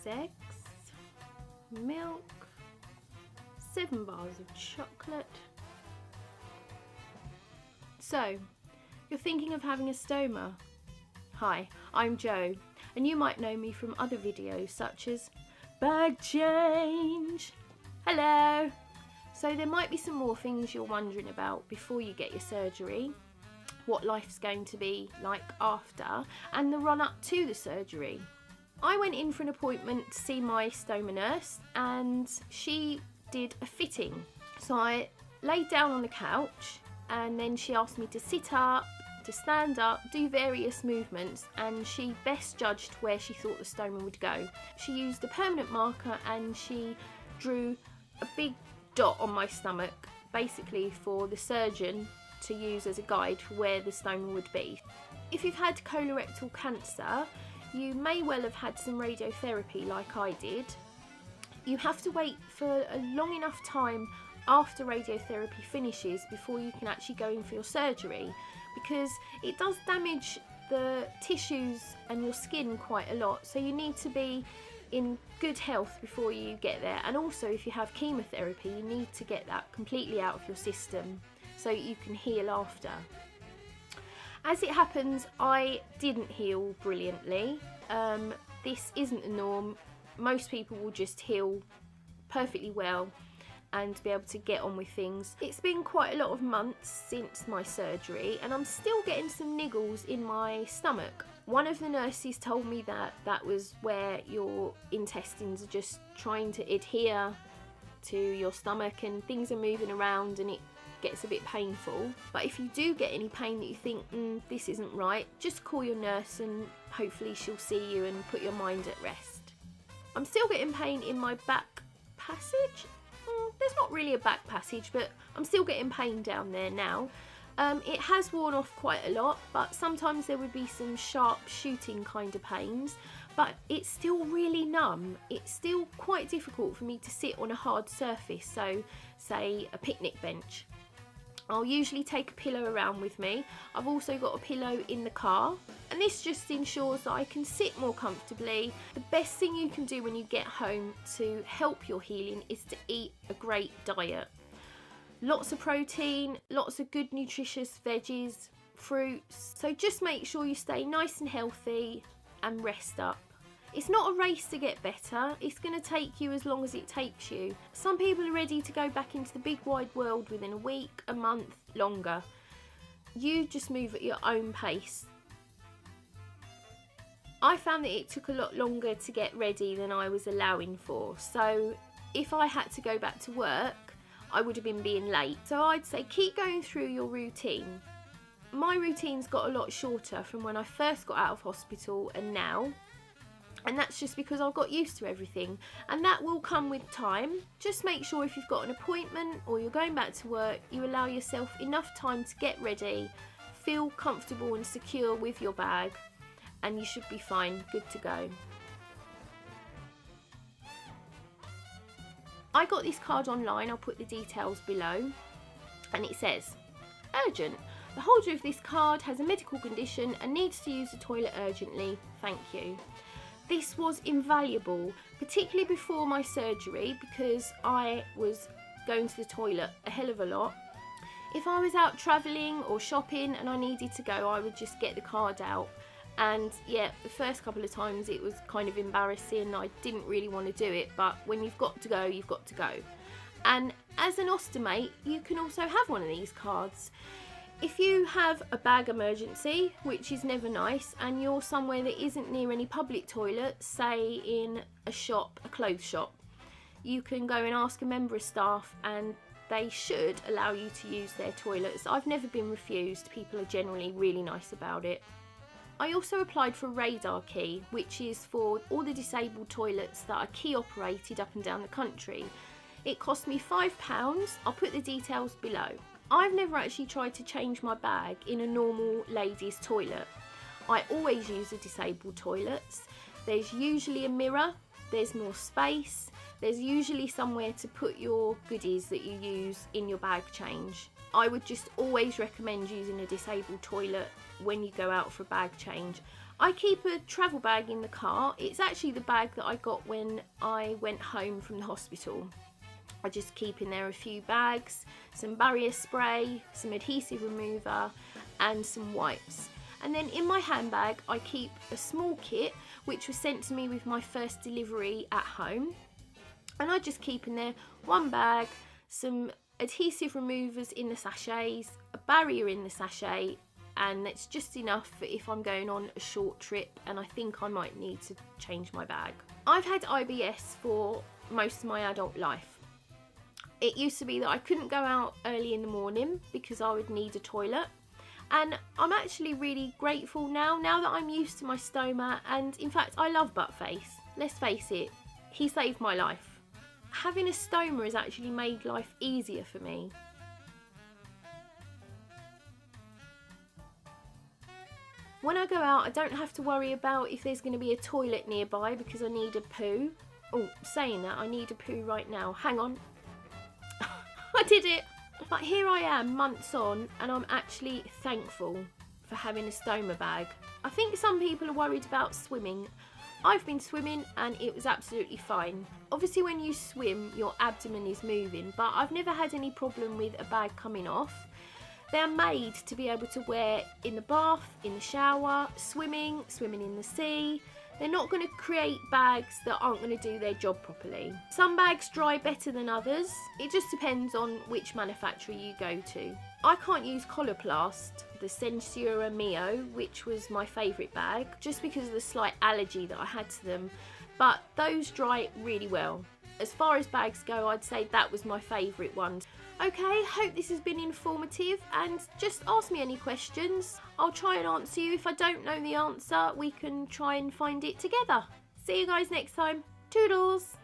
eggs, milk, 7 bars of chocolate. So, you're thinking of having a stoma? Hi, I'm Jo, and you might know me from other videos such as bag change. Hello! So there might be some more things you're wondering about before you get your surgery, what life's going to be like after, and the run up to the surgery. I went in for an appointment to see my stoma nurse, and she did a fitting. So I laid down on the couch, and then she asked me to sit up, to stand up, do various movements, and she best judged where she thought the stoma would go. She used a permanent marker and she drew a big dot on my stomach, basically for the surgeon to use as a guide for where the stoma would be. If you've had colorectal cancer, you may well have had some radiotherapy like I did. You have to wait for a long enough time after radiotherapy finishes before you can actually go in for your surgery, because it does damage the tissues and your skin quite a lot, so you need to be in good health before you get there. And also, if you have chemotherapy, you need to get that completely out of your system so you can heal after. As it happens, I didn't heal brilliantly. This isn't the norm. Most people will just heal perfectly well and be able to get on with things. It's been quite a lot of months since my surgery, and I'm still getting some niggles in my stomach. One of the nurses told me that that was where your intestines are just trying to adhere to your stomach and things are moving around and it gets a bit painful. But if you do get any pain that you think, this isn't right, just call your nurse and hopefully she'll see you and put your mind at rest. I'm still getting pain in my back passage. There's not really a back passage, but I'm still getting pain down there now. It has worn off quite a lot, but sometimes there would be some sharp shooting kind of pains, but it's still really numb. It's still quite difficult for me to sit on a hard surface, so say a picnic bench. I'll usually take a pillow around with me. I've also got a pillow in the car, and this just ensures that I can sit more comfortably. The best thing you can do when you get home to help your healing is to eat a great diet. Lots of protein, lots of good nutritious veggies, fruits. So just make sure you stay nice and healthy and rest up. It's not a race to get better, it's going to take you as long as it takes you. Some people are ready to go back into the big wide world within a week, a month, longer. You just move at your own pace. I found that it took a lot longer to get ready than I was allowing for, so if I had to go back to work, I would have been being late. So I'd say keep going through your routine. My routine's got a lot shorter from when I first got out of hospital and now. And that's just because I've got used to everything. And that will come with time. Just make sure if you've got an appointment or you're going back to work, you allow yourself enough time to get ready, feel comfortable and secure with your bag, and you should be fine, good to go. I got this card online, I'll put the details below, and it says, urgent. The holder of this card has a medical condition and needs to use the toilet urgently. Thank you. This was invaluable, particularly before my surgery, because I was going to the toilet a hell of a lot. If I was out travelling or shopping and I needed to go, I would just get the card out. And yeah, the first couple of times it was kind of embarrassing. I didn't really want to do it, but when you've got to go, you've got to go. And as an ostomate, you can also have one of these cards. If you have a bag emergency, which is never nice, and you're somewhere that isn't near any public toilets, say in a shop, a clothes shop, you can go and ask a member of staff and they should allow you to use their toilets. I've never been refused. People are generally really nice about it. I also applied for a radar key, which is for all the disabled toilets that are key operated up and down the country. It cost me £5. I'll put the details below. I've never actually tried to change my bag in a normal ladies' toilet. I always use the disabled toilets. There's usually a mirror, there's more space, there's usually somewhere to put your goodies that you use in your bag change. I would just always recommend using a disabled toilet when you go out for a bag change. I keep a travel bag in the car. It's actually the bag that I got when I went home from the hospital. I just keep in there a few bags, some barrier spray, some adhesive remover and some wipes. And then in my handbag I keep a small kit which was sent to me with my first delivery at home. And I just keep in there one bag, some adhesive removers in the sachets, a barrier in the sachet, and it's just enough for if I'm going on a short trip and I think I might need to change my bag. I've had IBS for most of my adult life. It used to be that I couldn't go out early in the morning because I would need a toilet, and I'm actually really grateful now that I'm used to my stoma, and in fact I love Buttface. Let's face it, he saved my life. Having a stoma has actually made life easier for me. When I go out, I don't have to worry about if there's going to be a toilet nearby because I need a poo. Oh, saying that, I need a poo right now. Hang on. I did it. But here I am, months on, and I'm actually thankful for having a stoma bag. I think some people are worried about swimming. I've been swimming and it was absolutely fine. Obviously when you swim, your abdomen is moving, but I've never had any problem with a bag coming off. They're made to be able to wear in the bath, in the shower, swimming in the sea. They're not going to create bags that aren't going to do their job properly. Some bags dry better than others. It just depends on which manufacturer you go to. I can't use Coloplast, the Sensura Mio, which was my favourite bag, just because of the slight allergy that I had to them. But those dry really well. As far as bags go, I'd say that was my favourite one. Okay, hope this has been informative, and just ask me any questions. I'll try and answer you. If I don't know the answer, we can try and find it together. See you guys next time. Toodles!